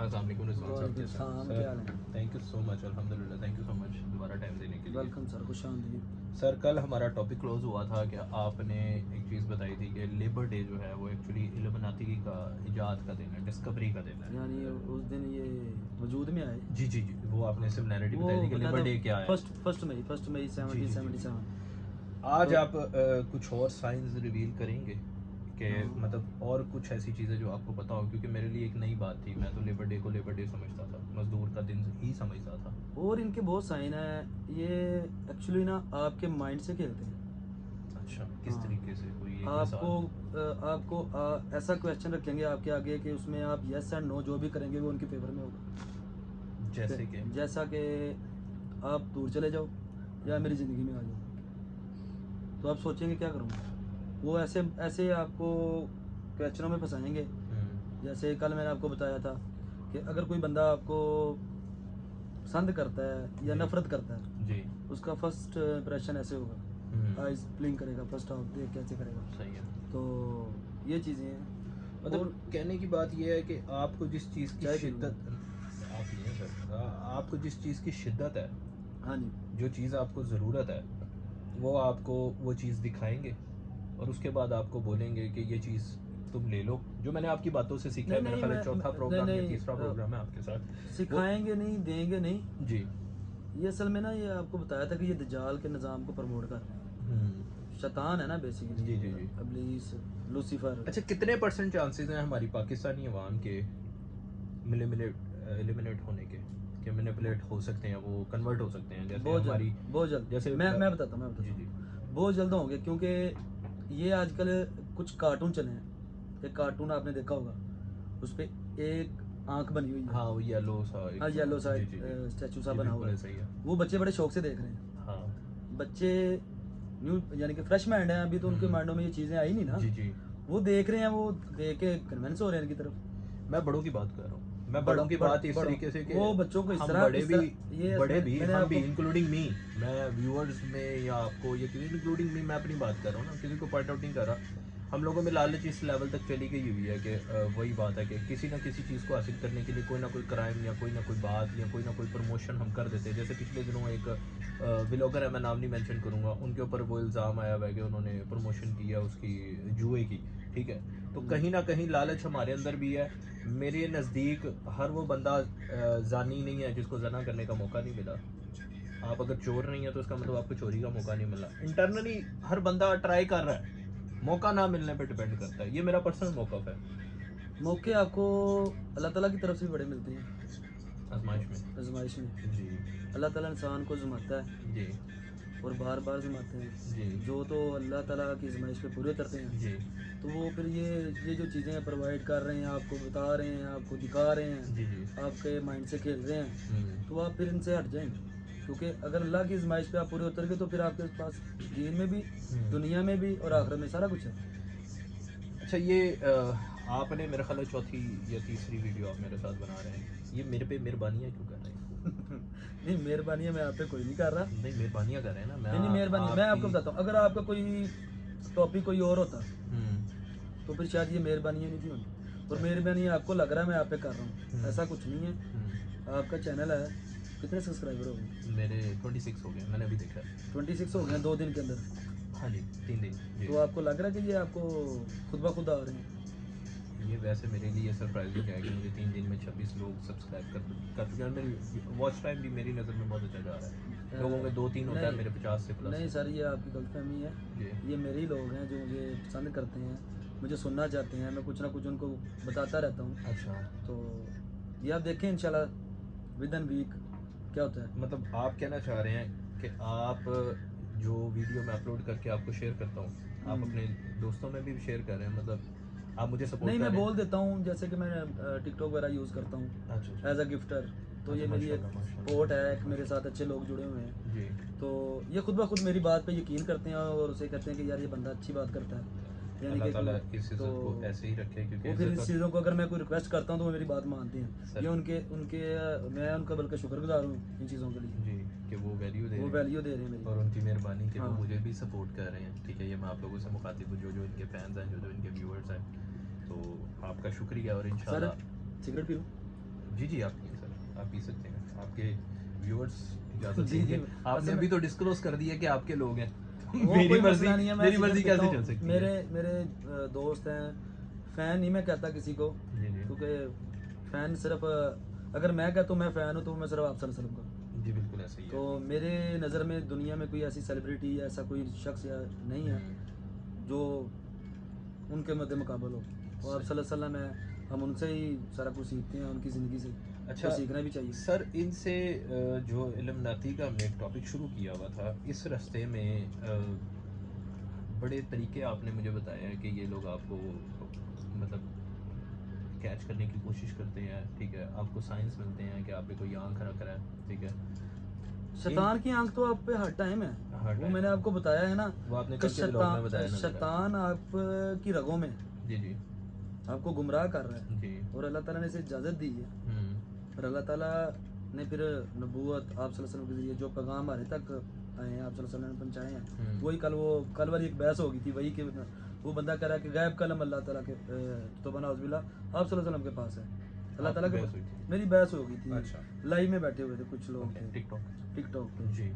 अस्सलाम वालेकुम रिजवान साहब, कैसे हैं? वालेकुम, सर क्या हाल है? थैंक यू सो मच, अल्हम्दुलिल्लाह, थैंक यू सो मच दोबारा टाइम देने के लिए। वेलकम सर, खुश आमदीद। सर कल हमारा टॉपिक क्लोज हुआ था कि आपने एक चीज़ बताई थी कि लेबर डे जो है वो एक्चुअली इल्यूमिनाती का इजाद का दिन है, डिस्कवरी का दिन है। यानी उस दिन ये वजूद में आए। जी जी जी, वो आपने सिमिलैरिटी वो बताई थी कि बताया लेबर था डे क्या है। फर्स्ट मई जी जी जी जी। 1777। आज तो आप कुछ और साइंस रिवील करेंगे कि हाँ, मतलब और कुछ ऐसी चीज़ें जो आपको पता हो, क्योंकि मेरे लिए एक नई बात थी। मैं तो लेबर डे को लेबर डे समझता था, मजदूर का दिन ही समझता था। और इनके बहुत साइन है। ये एक्चुअली ना आपके माइंड से खेलते हैं। अच्छा, किस हाँ, तरीके से, कोई एक आपको मिसाल? ऐसा क्वेश्चन रखेंगे आपके आगे कि उसमें आप यस एंड नो जो भी करेंगे वो उनके फेवर में होगा। जैसे कि जैसा कि आप दूर चले जाओ या मेरी ज़िंदगी में आ जाओ, तो आप सोचेंगे क्या करूँगा। वो ऐसे ऐसे आपको क्वेश्चनों में फंसाएंगे। जैसे कल मैंने आपको बताया था कि अगर कोई बंदा आपको पसंद करता है या जी नफरत करता है, जी। उसका फर्स्ट इंप्रेशन ऐसे होगा, आइज ब्लिंक करेगा, फर्स्ट हाफ देख कैसे करेगा। सही है। तो ये चीज़ें हैं। मतलब और कहने की बात यह है कि आपको जिस चीज़ की चाय पी लूँगा। शिद्दत, आप नहीं सर, आपको जिस चीज़ की शिद्दत है, हाँ जी। जो चीज़ आपको ज़रूरत है, वो आपको वो चीज़ दिखाएंगे और उसके बाद आपको बोलेंगे कि ये चीज़ तुम ले लो। जो मैंने आपकी बातों से सीखा है, नहीं मेरा नहीं, ख्याल है चौथा नहीं प्रोग्राम या नहीं, तीसरा प्रोग्राम है आपके साथ वो। सिखाएंगे नहीं, देंगे नहीं। जी। ये असल में ना, ये आपको बताया था कि ये दज्जाल के निज़ाम को प्रमोट कर रहे हैं। शैतान है ना बेसिकली, जी जी जी। इब्लीस, लूसीफर। अच्छा, कितने परसेंट चांसेस हैं हमारी पाकिस्तानी अवाम के एलिमिनेट होने के, कि मैनिपुलेट हो सकते हैं, वो कन्वर्ट हो सकते हैं, जैसे बहुत जल्द, हमारी, बहुत जल्द। जैसे मैं बताता हूँ, जी जी। बहुत जल्द होंगे, क्योंकि ये आजकल कुछ कार्टून चले हैं। एक कार्टून आपने देखा होगा, उस पर एक आंख बनी हुई है। हाँ, वो येलो सा हाँ, एक, येलो सा जी जी जी। स्टैचू सा ये बना हुआ बिल्कुल है। सही है। वो बच्चे बड़े शौक से देख रहे हैं। हाँ। बच्चे न्यू यानी कि फ्रेश माइंड है अभी, तो उनके माइंडों में ये चीज़ें आई नहीं ना। जी जी। वो देख रहे हैं, वो देख के कन्विंस हो रहे हैं इनकी तरफ। मैं बड़ों की बात कर रहा हूँ, मैं बड़ा बड़ों की बड़ा बात इस बड़ा तरीके से कि वो बच्चों को हम बड़े इस भी, तरह ये बड़े भी, मैंने हम भी, आपको। इंक्लूडिंग मी, मैं व्यूअर्स में या आपको ये किसी, इंक्लूडिंग मी, मैं अपनी बात कर रहा हूँ ना, किसी को पॉइंट आउट नहीं कर रहा। हम लोगों में लालच इस लेवल तक चली गई हुई है कि वही बात है कि किसी ना किसी चीज़ को हासिल करने के लिए कोई ना कोई क्राइम या कोई ना कोई बात या कोई ना कोई प्रमोशन हम कर देते हैं। जैसे पिछले दिनों एक व्लॉगर है, मैं नाम नहीं मेंशन करूँगा, उनके ऊपर वो इल्ज़ाम आया हुआ है कि उन्होंने प्रमोशन किया उसकी जुए की। ठीक है, तो कहीं ना कहीं लालच हमारे अंदर भी है। मेरे नज़दीक हर वो बंदा जानी नहीं है जिसको जना करने का मौका नहीं मिला। आप अगर चोर नहीं है तो इसका मतलब आपको चोरी का मौका नहीं मिला। इंटरनली हर बंदा ट्राई कर रहा है, मौका ना मिलने पे डिपेंड करता है। ये मेरा पर्सनल मौक़िफ़ है। मौके आपको अल्लाह ताला की तरफ से भी बड़े मिलते हैं आजमाइश में। आजमाइश में। जी अल्लाह ताला इंसान को आजमाता है जी और बार बार आजमाते जी हैं। जो तो अल्लाह ताला की आजमाइश पे पूरे उतरते हैं, जी तो वो फिर ये जो चीज़ें प्रोवाइड कर रहे हैं, आपको बता रहे हैं, आपको दिखा रहे जी जी। हैं, आपके माइंड से खेल रहे हैं, तो आप फिर इनसे हट जाएंगे। क्योंकि अगर अल्लाह की आजमाइश पे आप पूरे उतर गए, तो फिर आपके पास दीन में भी, दुनिया में भी और आखिरत में सारा कुछ है। अच्छा, ये आपने मेरा ख्याल है चौथी या तीसरी वीडियो आप मेरे साथ बना रहे हैं, ये मेरे पे मेहरबानियाँ क्यों कर रहे हैं? नहीं, मेहरबानी मैं आप पे कोई नहीं कर रहा। नहीं, मेहरबानियाँ कर रहे हैं ना, मैं नहीं नहीं, मेहरबानी मैं आपकी। आपको बताता हूँ, अगर आपका कोई टॉपिक कोई और होता, हम्म। तो फिर शायद ये मेहरबानी नहीं थी होनी। और अच्छा। मेहरबानी आपको लग रहा है मैं आप पे कर रहा हूँ, ऐसा कुछ नहीं है। हम्म। आपका चैनल है, कितने सब्सक्राइबर हो गए? मेरे 26 हो गए, मैंने अभी देखा है। 26 हो गए हैं 2 दिन के अंदर। हाँ जी, 3 दिन जी। तो आपको लग रहा है कि ये आपको खुद ब खुद आ रहे हैं? ये वैसे मेरे लिए सरप्राइजिंग है कि मुझे 3 दिन में 26 लोग सब्सक्राइब कर चुके हैं, और मेरी वॉच टाइम भी मेरी नज़र में बहुत अच्छा जा रहा है। लोगों में 2-3 होता है, नहीं मेरे 50 से प्लस नहीं है। सर, ये आपकी गलतफहमी है। जी। ये मेरे ही लोग हैं जो मुझे पसंद करते हैं, मुझे सुनना चाहते हैं, मैं कुछ ना कुछ उनको बताता रहता हूँ। अच्छा, तो ये आप देखें इंशाल्लाह विद इन वीक क्या होता है। मतलब आप कहना चाह रहे हैं कि आप जो वीडियो मैं अपलोड करके आपको शेयर करता हूँ, आप अपने दोस्तों में भी शेयर कर रहे हैं, मतलब आप मुझे सपोर्ट नहीं, कर मैं रहे बोल हैं। देता हूँ, जैसे कि मैं टिकटॉक वगैरह यूज़ करता हूँ अच्छा अच्छा। As a gifter. तो ये अच्छा, मेरी एक माशाल्लाह सपोर्ट है, एक माशाल्लाह मेरे साथ माशाल्लाह। अच्छे लोग जुड़े हुए हैं। जी। तो ये खुद ब खुद मेरी बात पे यकीन करते हैं और उसे कहते हैं कि यार ये बंदा अच्छी बात करता है, यानी अल्लाह कि ताला इस तो इज़्ज़त को ऐसे ही रखे, क्योंकि वो फिर इज़्ज़त इस और चीज़ों को अगर मैं कोई रिक्वेस्ट करता हूँ तो वो मेरी बात मानते हैं। सर, ये उनके उनके मैं उनका बल्कि शुक्रगुजार हूँ इन चीज़ों के लिए। जी, कि वो वैल्यू दे वो रहे वैल्यू दे रहे हैं हैं, और मेरी। उनकी मेहरबानी कि वो हाँ। मुझे भी सपोर्ट कर रहे हैं। ठीक है, ये मैं आप लोगों से मुखातिब हूँ, जो जो इनके फैंस हैं, जो जो इनके व्यूअर्स हैं। तो आपका शुक्रिया, और सर, इंशाल्लाह। सिगरेट पी लूँ? जी जी, आप पिए सर, आप पी सकते हैं, आपके व्यूअर्स इजाज़त जी जी, देंगे। आपने असल में अभी तो डिस्क्लोज कर दिया कि आपके लोग हैं। वो मेरी कोई मर्जी, मसला नहीं है, मैं मेरी सिगरेट मर्जी पीता कैसे हूँ। चल सकती है? मेरे मेरे दोस्त हैं, फ़ैन नहीं मैं कहता किसी को, जी जी क्योंकि फ़ैन सिर्फ अगर मैं कहता हूँ मैं फ़ैन हूँ तो मैं सिर्फ आप सल्लल्लाहु अलैहि वसल्लम का। जी, बिल्कुल ऐसा ही है। तो मेरे नज़र में दुनिया में कोई ऐसी सेलिब्रिटी या ऐसा कोई शख्स या नहीं है हम्म, जो उनके मद्दे मुकाबल हो। तो आप सही। सल्लल्लाहु अलैहि वसल्लम है, हम उनसे ही सारा कुछ सीखते हैं, उनकी ज़िंदगी से, अच्छा तो सीखना भी चाहिए। सर, इनसे जो इल्म नाती का हमने एक टॉपिक शुरू किया हुआ था, इस रास्ते में बड़े तरीके आपने मुझे बताया है कि ये लोग आपको मतलब कैच करने की कोशिश करते हैं, ठीक है, आपको साइंस मिलते हैं कि आप पे कोई आंख रख रहा है, ठीक है, इन शैतान की आंख तो आप पे हर टाइम है, हर वो टाइम मैंने है, आपको बताया है ना, वो आपने कि कल के ब्लॉग में बताया नज़र आया। शैतान आप की रगों में जी जी आपको गुमराह कर रहा है, जी। और अल्लाह ताला ने इसे इजाज़त दी है। हम्म और अल्लाह ताला ने फिर नबूवत आप सल्लल्लाहु अलैहि वसल्लम के ज़रिए जो पैगाम हमारे तक आए हैं, आप सल्लल्लाहु अलैहि वसल्लम ने पहुँचाए हैं, हम्म। वही कल वाली एक बहस हो गई थी वही कि वो बंदा कह रहा है कि गैब कलम अल्लाह ताला के तो बना उज़बिल्ला आप सल्लल्लाहु अलैहि वसल्लम के पास है, अल्लाह आपकी ताला के बहस हुई थी? मेरी बहस हो गई थी, अच्छा, लाइव में बैठे हुए थे कुछ लोग ओके, थे टिकटॉक। टिकटॉक पे। जी,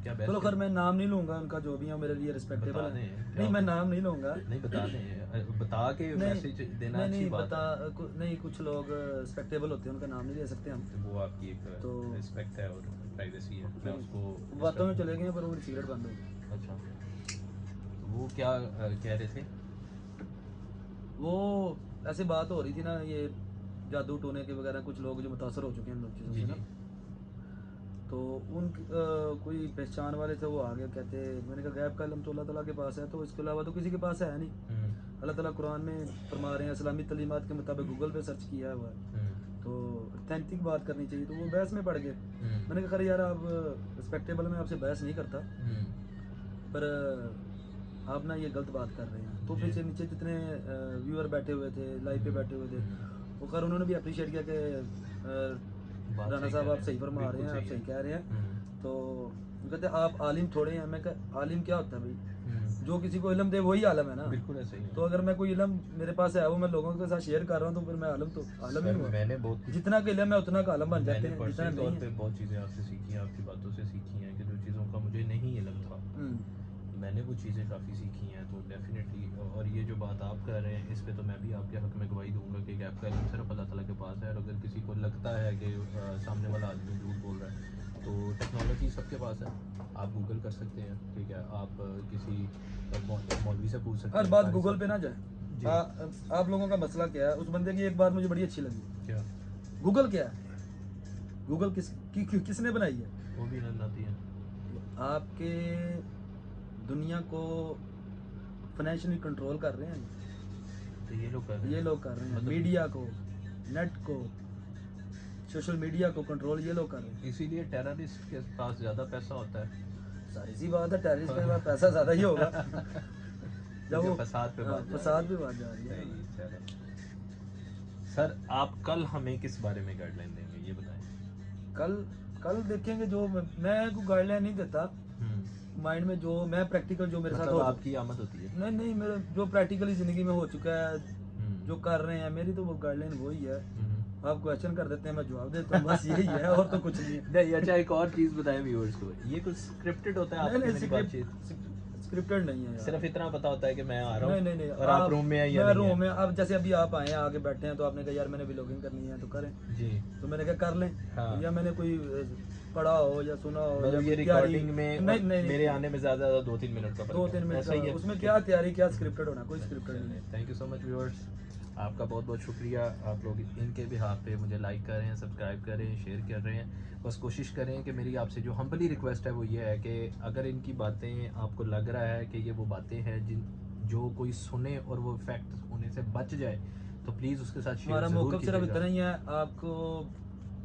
क्या चलो बहस क्या खैर थी? मैं नाम नहीं लूँगा उनका, जो भी है मेरे लिए रिस्पेक्टेबल बता है। दें क्या नहीं मैं होगा? नाम नहीं लूँगा। नहीं, बता दें, बता के नहीं मैसेज देना नहीं अच्छी नहीं बात बता है। नहीं, कुछ लोग रिस्पेक्टेबल होते हैं, उनका नाम नहीं ले सकते हम। तो वो आपकी एक तो रिस्पेक्ट है और प्राइवेसी है, मैं फिर उसको बातों में रिस्पेक्ट चले दूंगा। गए पर वो सिगरेट बंद हो गई। अच्छा, तो वो क्या कह रहे थे? वो ऐसे बात हो रही थी ना, ये जादू टोने के वगैरह कुछ लोग जो मुतासर हो चुके हैं इन लोग चीज़ों जी से जी। ना, तो उन कोई पहचान वाले थे, वो आ गए कहते, मैंने कहा गैब का इल्म तो अल्लाह ताला के पास है, तो इसके अलावा तो किसी के पास है नहीं। हम्म अल्लाह ताला कुरान में फरमा रहे हैं, इस्लामी तलीमात के मुताबिक गूगल पे सर्च किया हुआ है, हम्म तो ऑथेंटिक बात करनी चाहिए, तो वो बहस में पड़ गए। मैंने कहा खैर यार आप रिस्पेक्टेबल, मैं आपसे बहस नहीं करता, हम्म। पर आप ना ये गलत बात कर रहे हैं। तो जी। फिर नीचे जितने व्यूअर बैठे हुए थे, लाइव पे बैठे हुए थे, वो खैर उन्होंने भी अप्रिशिएट किया कि बात राना सही साहब कह आप रहे सही हैं, फरमा रहे बिल्कुल हैं, आप सही है। सही कह रहे हैं। हम्म तो वो कहते आप आलिम थोड़े हैं। मैं कहा आलिम क्या होता है भाई, हम्म। जो किसी को इल्म दे वही आलम है ना। बिल्कुल ऐसा ही तो है। अगर मैं कोई इल्म मेरे पास है वो मैं लोगों के साथ शेयर कर रहा हूँ, तो फिर मैं आलम तो आलम ही सर, हुआ। मैंने बहुत कुछ, जितना का इल्म है उतना का आलम बन जाते मैंने हैं, जितना पर्सनली नहीं तौर है। पे बहुत चीज़ें आपसे सीखी हैं, आपकी बातों से सीखी हैं कि जो चीज़ों का मुझे नहीं इल्म था, हम्म। मैंने वो चीज़ें काफ़ी सीखी हैं, तो डेफिनेटली। और ये जो बात आप कर रहे हैं, इस पे तो मैं भी आपके हक़ में गवाही दूंगा कि गैप का इल्म सिर्फ अल्लाह ताला के पास है। और अगर किसी को लगता है कि सामने वाला आदमी झूठ बोल रहा है, तो टेक्नोलॉजी सबके पास है, आप गूगल कर सकते हैं, ठीक है, आप किसी मौलवी से पूछ सकते हर हैं, बात कारी गूगल साहब पे ना से। जाए। जी। आप लोगों का मसला क्या है, उस बंदे की एक बात मुझे बड़ी अच्छी लगी। क्या? गूगल क्या है, गूगल किसने बनाई है? वो भी नन्नाती है। आपके दुनिया को फाइनेंशियली कंट्रोल कर रहे हैं, तो ये लोग कर रहे ये हैं, लोग कर रहे हैं, मतलब मीडिया को, नेट को, सोशल मीडिया को कंट्रोल ये लोग कर रहे हैं। इसीलिए टेररिस्ट के पास ज़्यादा पैसा होता है। सारी सी बात है, टेररिस्ट के पास पैसा ज़्यादा ही होगा जब क्योंकि वो फसाद पे बात जा रही फसाद है। भी बात जा रही है। सही, चलो सर, आप कल हमें किस बारे में गाइडलाइन देंगे, ये बताएं। कल कल देखेंगे, जो मैं कोई गाइडलाइन नहीं देता, माइंड में जो मैं प्रैक्टिकल जो मेरे साथ मतलब हो आपकी आमद होती है। नहीं नहीं, मेरे जो प्रैक्टिकली ज़िंदगी में हो चुका है, जो हम्म कर रहे हैं, मेरी तो वो गाइडलाइन वही है। हम्म। आप क्वेश्चन कर देते हैं, मैं जवाब देता हूँ, बस यही है, और तो कुछ नहीं है। नहीं, अच्छा, एक और चीज़ बताएं व्यूअर्स को, ये कुछ स्क्रिप्टेड होता है नहीं आपकी नहीं, मेरी बातचीत? स्क्रिप्टेड नहीं है यार। सिर्फ इतना पता होता है कि मैं आ रहा नहीं नहीं नहीं, हूँ और आप रूम में हैं या मैं नहीं रूम में, है? अब जैसे अभी आप आए हैं, आके बैठे हैं, तो आपने कहा यार मैंने व्लॉगिंग करनी है तो करें, जी। तो मैंने कहा कर लें। हाँ। या मैंने कोई पढ़ा हो या सुना हो या मतलब ये कोई तैयारी, रिकॉर्डिंग में नहीं और नहीं मेरे नहीं, आने में ज़्यादा ज़्यादा 2-3 मिनट का फर्क 2-3 है, मिनट ऐसा का ही है? उसमें क्या तैयारी, क्या स्क्रिप्टेड होना, कोई स्क्रिप्टेड नहीं है। Thank you so much viewers, आपका बहुत बहुत शुक्रिया। आप लोग इनके बिहाफ पे मुझे लाइक कर रहे हैं, सब्सक्राइब कर रहे हैं, शेयर कर रहे हैं। बस कोशिश करें कि मेरी आपसे जो हम्बली रिक्वेस्ट है वो ये है कि अगर इनकी बातें आपको लग रहा है कि ये वो बातें हैं जो कोई सुने और वो फैक्ट होने से बच जाए, तो प्लीज़ उसके साथ शेयर हमारा ज़रूर मौक़िफ़ सिर्फ कीजिएगा। इतना ही है, आपको,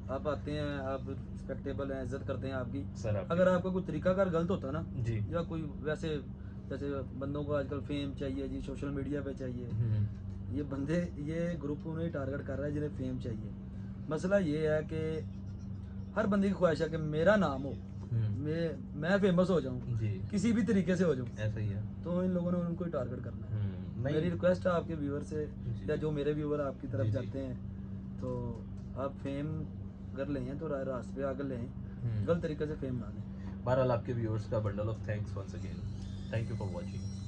आप आते हैं, आप रिस्पेक्टेबल हैं, इज्जत करते हैं आपकी। सर आपकी अगर आपका कोई तरीकाकार गलत होता ना, जी। या कोई वैसे, जैसे बंदों को आजकल फेम चाहिए जी, सोशल मीडिया पे चाहिए, ये बंदे, ये ग्रुप उन्हें टारगेट कर रहा है जिन्हें फेम चाहिए। मसला ये है कि हर बंदे की ख्वाहिश है कि मेरा नाम हो, मैं फेमस हो जाऊं, जी, किसी भी तरीके से हो जाऊं, ऐसा ही है। तो इन लोगों ने उनको ही टारगेट करना है। नहीं। मेरी रिक्वेस्ट है आपके व्यूअर से, जी या जी जो मेरे व्यूअर आपकी तरफ जी जी। जाते हैं, तो आप फेम अगर लें तो रास्ते पे आकर लें, गलत तरीके से फेम ना लें। बहरहाल आपके व्यूअर्स का bundle of thanks once again, thank you for watching.